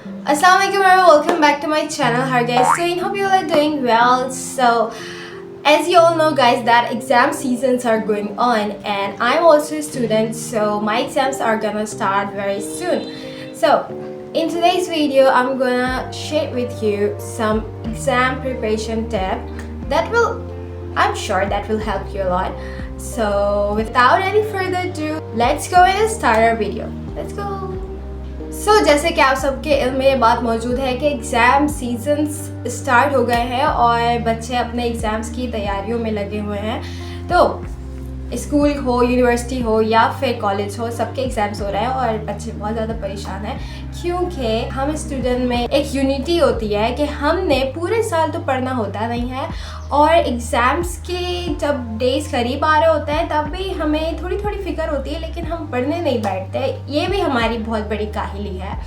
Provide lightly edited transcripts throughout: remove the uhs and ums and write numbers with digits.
Assalamualaikum and welcome back to my channel. Hi guys, so I hope you all are doing well. So as you all know guys that exam seasons are going on and I'm also a student, so my exams are gonna start very soon. So in today's video I'm gonna share with you some exam preparation tip that will, I'm sure that will help you a lot. So without any further ado, let's go and start our video. Let's go. जैसे कि आप सबके इल्म में ये बात मौजूद है कि एग्ज़ाम सीजन्स स्टार्ट हो गए हैं और बच्चे अपने एग्ज़ाम्स की तैयारियों में लगे हुए हैं। तो स्कूल हो, यूनिवर्सिटी हो या फिर कॉलेज हो, सबके एग्ज़ाम्स हो रहे हैं और बच्चे बहुत ज़्यादा परेशान हैं क्योंकि हम स्टूडेंट में एक यूनिटी होती है कि हमने पूरे साल तो पढ़ना होता नहीं है और एग्ज़ाम्स के जब डेज़ करीब आ रहे होते हैं तब भी हमें थोड़ी थोड़ी फ़िक्र होती है, लेकिन हम पढ़ने नहीं बैठते। ये भी हमारी बहुत बड़ी काहिली है।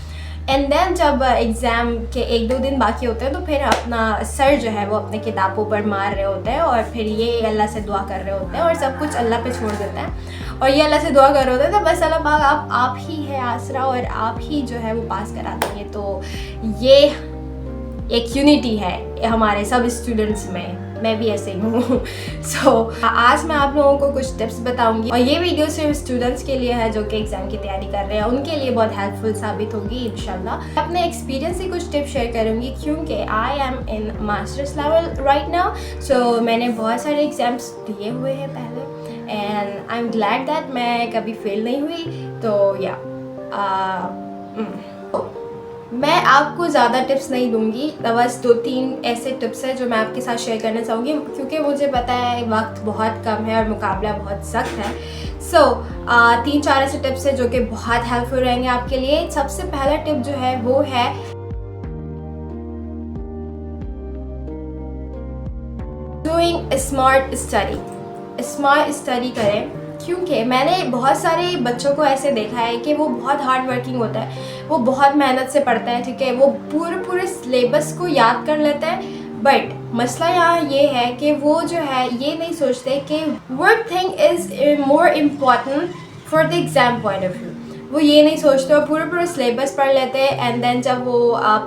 एंड देन जब एग्ज़ाम के 1-2 दिन बाकी होते हैं तो फिर अपना सर जो है वो अपने किताबों पर मार रहे होते हैं और फिर ये अल्लाह से दुआ कर रहे होते हैं और सब कुछ अल्लाह पे छोड़ देते हैं और ये अल्लाह से दुआ कर रहे होते हैं तो बस अल्लाह पाक आप ही है आसरा और आप ही जो है वो पास करा देंगे। तो ये एक यूनिटी है हमारे सब स्टूडेंट्स में, मैं भी ऐसे ही हूँ। सो आज मैं आप लोगों को कुछ टिप्स बताऊंगी और ये वीडियो सिर्फ स्टूडेंट्स के लिए है जो कि एग्जाम की तैयारी कर रहे हैं, उनके लिए बहुत हेल्पफुल साबित होगी इंशाल्लाह। अपने एक्सपीरियंस से कुछ टिप्स शेयर करूंगी क्योंकि I am in masters level right now. So मैंने बहुत सारे एग्जाम्स दिए हुए हैं पहले and I am glad that मैं कभी फेल नहीं हुई। तो या मैं आपको ज़्यादा टिप्स नहीं दूंगी, बस 2-3 ऐसे टिप्स हैं जो मैं आपके साथ शेयर करना चाहूँगी क्योंकि मुझे पता है वक्त बहुत कम है और मुकाबला बहुत सख्त है। सो 3-4 ऐसे टिप्स हैं जो कि बहुत हेल्पफुल रहेंगे आपके लिए। सबसे पहला टिप जो है वो है doing smart study. Smart study करें क्योंकि मैंने बहुत सारे बच्चों को ऐसे देखा है कि वो बहुत हार्ड वर्किंग होता है, वो बहुत मेहनत से पढ़ते हैं, ठीक है, वो पूरे सिलेबस को याद कर लेते हैं। बट मसला यहाँ ये है कि वो जो है ये नहीं सोचते कि what thing is more important for the exam point of view. वो ये नहीं सोचते और पूरे सिलेबस पढ़ लेते हैं एंड देन जब वो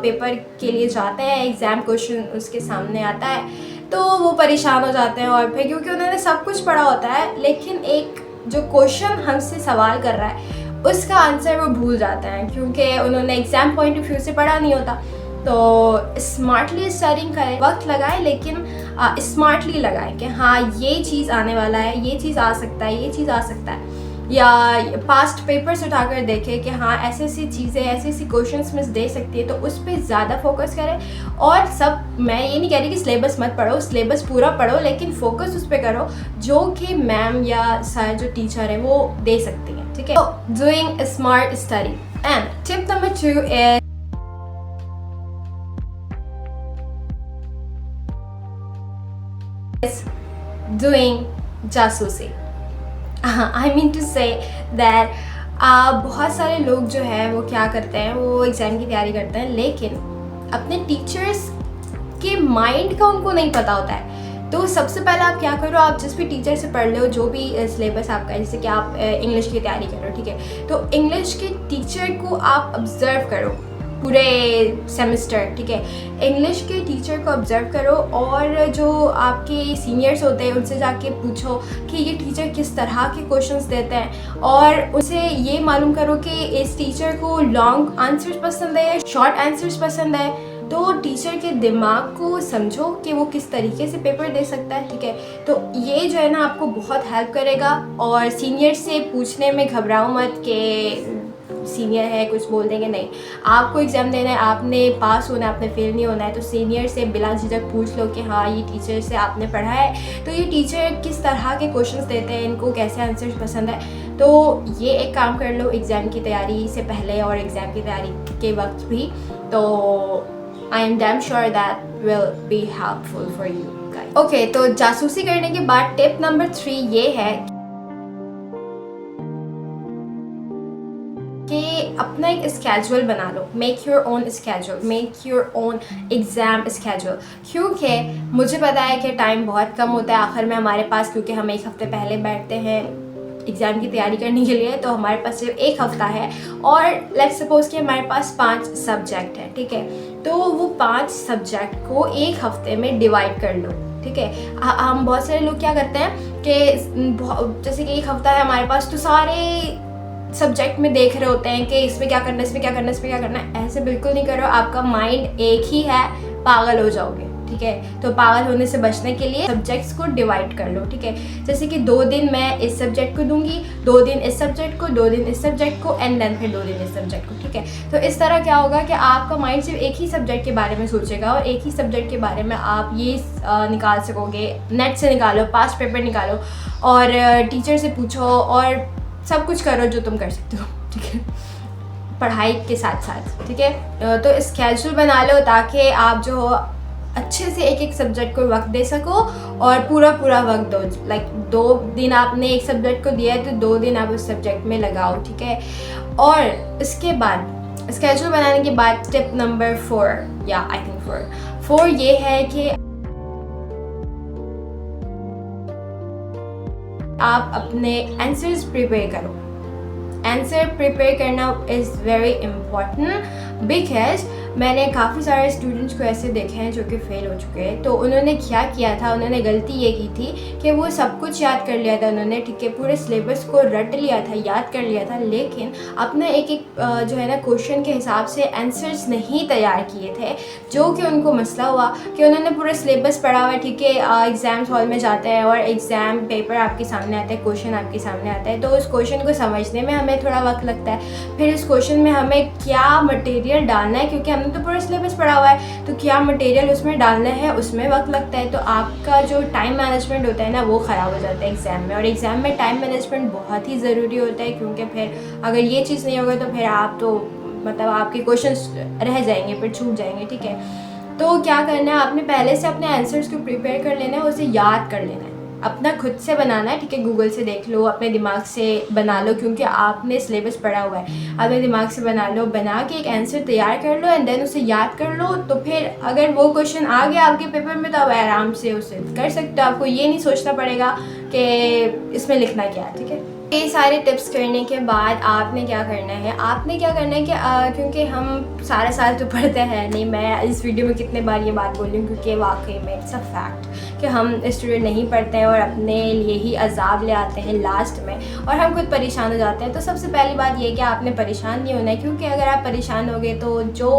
पेपर के लिए जाते हैं, एग्ज़ाम क्वेश्चन उसके सामने आता है तो वो परेशान हो जाते हैं और फिर क्योंकि उन्होंने सब कुछ पढ़ा होता है लेकिन एक जो क्वेश्चन हमसे सवाल कर रहा है उसका आंसर वो भूल जाते हैं क्योंकि उन्होंने एग्ज़ाम पॉइंट ऑफ व्यू से पढ़ा नहीं होता। तो स्मार्टली स्टडिंग करें, वक्त लगाएं लेकिन स्मार्टली लगाएं कि हाँ ये चीज़ आने वाला है, ये चीज़ आ सकता है, ये चीज़ आ सकता है, या पास्ट पेपर्स उठाकर देखें कि हाँ ऐसी ऐसी चीज़ें, ऐसी ऐसी क्वेश्चंस मिस दे सकती है, तो उस पर ज़्यादा फोकस करें। और सब, मैं ये नहीं कह रही कि सिलेबस मत पढ़ो, सिलेबस पूरा पढ़ो लेकिन फोकस उस पर करो जो कि मैम या सर जो टीचर है वो दे सकती हैं, ठीक है। तो doing smart study. And tip number 2 is doing जासूसी। I mean to say that बहुत सारे लोग जो है वो क्या करते हैं, वो एग्ज़ाम की तैयारी करते हैं लेकिन अपने टीचर्स के माइंड का उनको नहीं पता होता है। तो सबसे पहले आप क्या करो, आप जिस भी टीचर से पढ़ लो, जो भी सिलेबस आपका है, जैसे कि आप इंग्लिश की तैयारी करो, ठीक है, तो इंग्लिश के टीचर को आप ऑब्ज़र्व करो पूरे सेमेस्टर, ठीक है। इंग्लिश के टीचर को ऑब्ज़र्व करो और जो आपके सीनियर्स होते हैं उनसे जाके पूछो कि ये टीचर किस तरह के क्वेश्चंस देते हैं और उनसे ये मालूम करो कि इस टीचर को लॉन्ग आंसर्स पसंद है, शॉर्ट आंसर्स पसंद है। तो टीचर के दिमाग को समझो कि वो किस तरीके से पेपर दे सकता है, ठीक है। तो ये जो है ना आपको बहुत हेल्प करेगा और सीनियर से पूछने में घबराओ मत कि सीनियर है कुछ बोल देंगे, नहीं, आपको एग्ज़ाम देना है, आपने पास होना है, आपने फेल नहीं होना है। तो सीनियर से बिला झिझक पूछ लो कि हाँ ये टीचर से आपने पढ़ा है तो ये टीचर किस तरह के क्वेश्चंस देते हैं, इनको कैसे आंसर्स पसंद है। तो ये एक काम कर लो एग्ज़ाम की तैयारी से पहले और एग्ज़ाम की तैयारी के वक्त भी। तो I am damn sure that will be helpful for you guys. Okay, तो जासूसी करने के बाद टिप नंबर 3 ये है कि अपना एक स्केड्यूल बना लो। Make your own schedule, make your own exam schedule. क्योंकि मुझे पता है कि टाइम बहुत कम होता है आखिर में हमारे पास, क्योंकि हम एक हफ़्ते पहले बैठते हैं एग्ज़ाम की तैयारी करने के लिए, तो हमारे पास सिर्फ एक हफ़्ता है और लेट्स सपोज़ कि हमारे पास 5 सब्जेक्ट हैं, ठीक है। तो वो 5 सब्जेक्ट को एक हफ़्ते में डिवाइड कर लो, ठीक है। हम बहुत सारे लोग क्या करते हैं कि जैसे कि एक हफ़्ता है हमारे पास, तो सारे सब्जेक्ट में देख रहे होते हैं कि इसमें क्या करना है, इसमें क्या करना है, इसमें क्या करना है। ऐसे बिल्कुल नहीं करो, आपका माइंड एक ही है, पागल हो जाओगे, ठीक है। तो पागल होने से बचने के लिए सब्जेक्ट्स को डिवाइड कर लो, ठीक है। जैसे कि 2 दिन मैं इस सब्जेक्ट को दूंगी, 2 दिन इस सब्जेक्ट को, 2 दिन इस सब्जेक्ट को, एंड देन फिर 2 दिन इस सब्जेक्ट को, ठीक है। तो इस तरह क्या होगा कि आपका माइंड सिर्फ एक ही सब्जेक्ट के बारे में सोचेगा और एक ही सब्जेक्ट के बारे में आप ये निकाल सकोगे, नेट से निकालो, पास्ट पेपर निकालो और टीचर से पूछो और सब कुछ करो जो तुम कर सकते हो, ठीक है, पढ़ाई के साथ साथ, ठीक है। तो स्केड्यूल बना लो ताकि आप जो हो अच्छे से एक एक सब्जेक्ट को वक्त दे सको और पूरा वक्त दो। लाइक 2 दिन आपने एक सब्जेक्ट को दिया है तो 2 दिन आप उस सब्जेक्ट में लगाओ, ठीक है। और इसके बाद स्केड्यूल बनाने के बाद टिप नंबर 4 या आई थिंक 4 ये है कि आप अपने आंसर्स प्रिपेयर करो। आंसर प्रिपेयर करना इज़ वेरी इम्पॉर्टेंट बिकॉज मैंने काफ़ी सारे स्टूडेंट्स को ऐसे देखे हैं जो कि फ़ेल हो चुके हैं। तो उन्होंने क्या किया था, उन्होंने गलती ये की थी कि वो सब कुछ याद कर लिया था उन्होंने, ठीक है, पूरे सिलेबस को रट लिया था, याद कर लिया था, लेकिन अपना एक जो है ना क्वेश्चन के हिसाब से आंसर्स नहीं तैयार किए थे। जो कि उनको मसला हुआ कि उन्होंने पूरा सिलेबस पढ़ा हुआ है, ठीक है, एग्ज़ाम्स हॉल में जाते हैं और एग्ज़ाम पेपर आपके सामने आता है, क्वेश्चन आपके सामने आता है, तो उस क्वेश्चन को समझने में हमें थोड़ा वक्त लगता है। फिर उस क्वेश्चन में हमें क्या मटेरियल डालना है, क्योंकि हमने तो पूरा सिलेबस पढ़ा हुआ है, तो क्या मटेरियल उसमें डालना है उसमें वक्त लगता है। तो आपका जो टाइम मैनेजमेंट होता है ना वो ख़राब हो जाता है एग्ज़ाम में। और एग्ज़ाम में टाइम मैनेजमेंट बहुत ही ज़रूरी होता है, क्योंकि फिर अगर ये चीज़ नहीं होगा तो फिर आप तो मतलब आपके क्वेश्चंस रह जाएंगे, फिर छूट जाएंगे, ठीक है। तो क्या करना है, आपने पहले से अपने आंसर्स को प्रिपेयर कर लेना है, उसे याद कर लेना है, अपना खुद से बनाना है, ठीक है। गूगल से देख लो, अपने दिमाग से बना लो, क्योंकि आपने सिलेबस पढ़ा हुआ है, अपने दिमाग से बना लो, बना के एक आंसर तैयार कर लो एंड देन उसे याद कर लो। तो फिर अगर वो क्वेश्चन आ गया आपके पेपर में तो आप आराम से उसे कर सकते हो, आपको ये नहीं सोचना पड़ेगा कि इसमें लिखना क्या है, ठीक है। ये सारे टिप्स करने के बाद आपने क्या करना है, कि क्योंकि हम सारा साल तो पढ़ते हैं नहीं, मैं इस वीडियो में कितने बार ये बात बोल रही हूँ क्योंकि वाकई में इट्स अ फैक्ट कि हम स्टूडेंट नहीं पढ़ते हैं और अपने लिए ही अजाब ले आते हैं लास्ट में और हम खुद परेशान हो जाते हैं। तो सबसे पहली बात ये कि आपने परेशान नहीं होना है, क्योंकि अगर आप परेशान होगे तो जो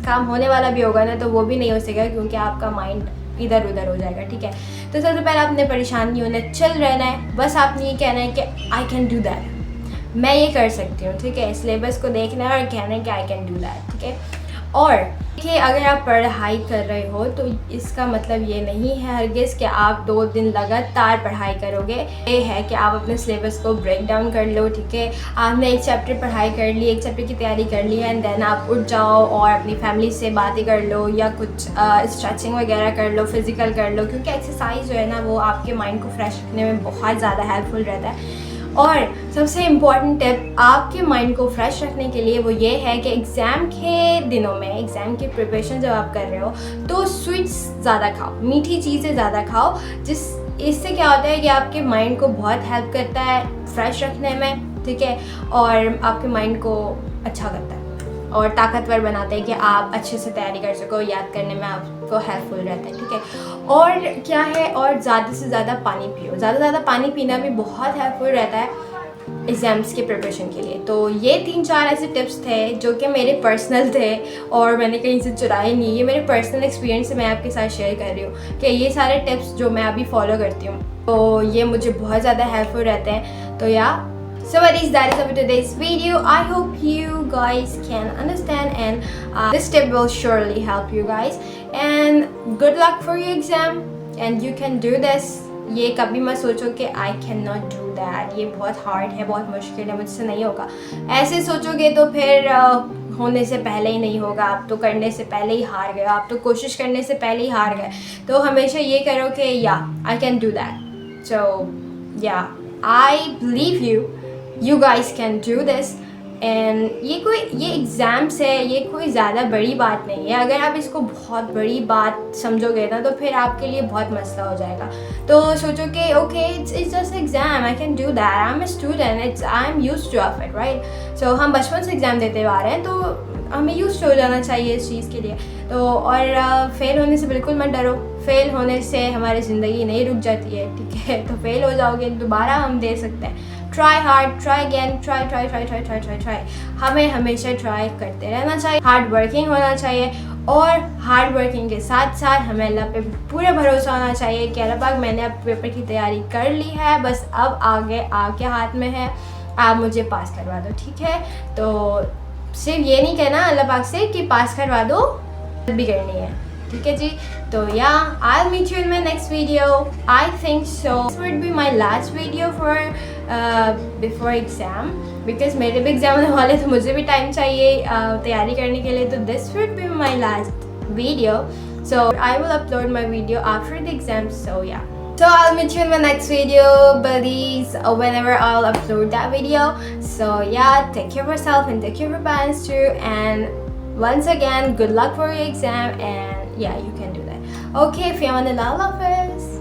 काम होने वाला भी होगा ना तो वो भी नहीं हो सकेगा, क्योंकि आपका माइंड इधर उधर हो जाएगा, ठीक है। तो सबसे पहले आपने परेशान नहीं होना, चल रहना है, बस आपने ये कहना है कि आई कैन डू दैट, मैं ये कर सकती हूँ, ठीक है। सिलेबस को देखना है और कहना है कि आई कैन डू दैट, ठीक है। और देखिए, अगर आप पढ़ाई कर रहे हो तो इसका मतलब ये नहीं है हरगिज़ कि आप 2 दिन लगातार पढ़ाई करोगे। ये है कि आप अपने सिलेबस को ब्रेक डाउन कर लो, ठीक है। आपने एक चैप्टर पढ़ाई कर ली, एक चैप्टर की तैयारी कर ली है एंड देन आप उठ जाओ और अपनी फैमिली से बातें कर लो या कुछ स्ट्रेचिंग वगैरह कर लो, फिज़िकल कर लो, क्योंकि एक्सरसाइज जो है ना वो आपके माइंड को फ्रेश रखने में बहुत ज़्यादा हेल्पफुल रहता है। और सबसे इम्पॉर्टेंट टिप आपके माइंड को फ्रेश रखने के लिए वो ये है कि एग्ज़ाम के दिनों में, एग्ज़ाम की प्रिपरेशन जब आप कर रहे हो तो स्वीट्स ज़्यादा खाओ, मीठी चीज़ें ज़्यादा खाओ, इससे क्या होता है कि आपके माइंड को बहुत हेल्प करता है फ्रेश रखने में, ठीक है, और आपके माइंड को अच्छा करता है और ताकतवर बनाता है कि आप अच्छे से तैयारी कर सको, याद करने में आपको हेल्पफुल रहता है, ठीक है। और क्या है, और ज़्यादा से ज़्यादा पानी पियो, ज़्यादा पानी पीना भी बहुत हेल्पफुल रहता है एग्ज़ाम्स के प्रिपरेशन के लिए। तो ये 3-4 ऐसे टिप्स थे जो कि मेरे पर्सनल थे और मैंने कहीं से चुराए नहीं, ये मेरे पर्सनल एक्सपीरियंस से मैं आपके साथ शेयर कर रही हूँ कि ये सारे टिप्स जो मैं अभी फॉलो करती हूँ तो ये मुझे बहुत ज़्यादा हेल्पफुल रहते हैं। तो या so that is it for today's video. I hope you guys can understand and this tip will surely help you guys and good luck for your exam and you can do this. ये कभी मत सोचो कि I cannot do that, ये बहुत hard है, बहुत मुश्किल है, मुझसे नहीं होगा। ऐसे सोचोगे तो फिर होने से पहले ही नहीं होगा, आप तो करने से पहले ही हार गए, आप तो कोशिश करने से पहले ही हार गए। तो हमेशा ये करो कि या I can do that. So yeah, I believe you guys can do this and ये एग्ज़ाम्स है, ये कोई ज़्यादा बड़ी बात नहीं है। अगर आप इसको बहुत बड़ी बात समझोगे ना तो फिर आपके लिए बहुत मसला हो जाएगा। तो सोचो कि okay it's just exam, I can do that, I am a student, I am used to of it, right. So हम बचपन से एग्ज़ाम देते आ रहे हैं तो हमें यूज्ड हो जाना चाहिए इस चीज़ के लिए। तो और फेल होने से बिल्कुल मत डरो, फेल होने से हमारी ज़िंदगी नहीं रुक जाती है, ठीक है। तो फेल हो जाओगे दोबारा हम दे सकते हैं। Try hard, try again, try. हमें हमेशा ट्राई करते रहना चाहिए, हार्ड वर्किंग होना चाहिए, और हार्ड वर्किंग के साथ साथ हमें अल्लाह पे पूरा भरोसा होना चाहिए कि अल्लाह पाक मैंने अब पेपर की तैयारी कर ली है, बस अब आगे आपके हाथ में है, आप मुझे पास करवा दो, ठीक है। तो सिर्फ ये नहीं कहना अल्लाह पाक से कि पास करवा दो, भी करनी है, ठीक है जी। तो या I'll meet you in my next video. I think so this would be my last video for before exam, because मेरे भी एग्जाम होने वाले तो मुझे भी टाइम चाहिए तैयारी करने के लिए। तो this would be my last video, so I will upload my video after the exam. So yeah, so I'll meet you in my next video, buddies, whenever I'll upload that video. So yeah, take care of yourself and take care of your parents too, and once again, good luck for your exam, and yeah, you can do that. Okay, fi amanillah, Allah Hafiz.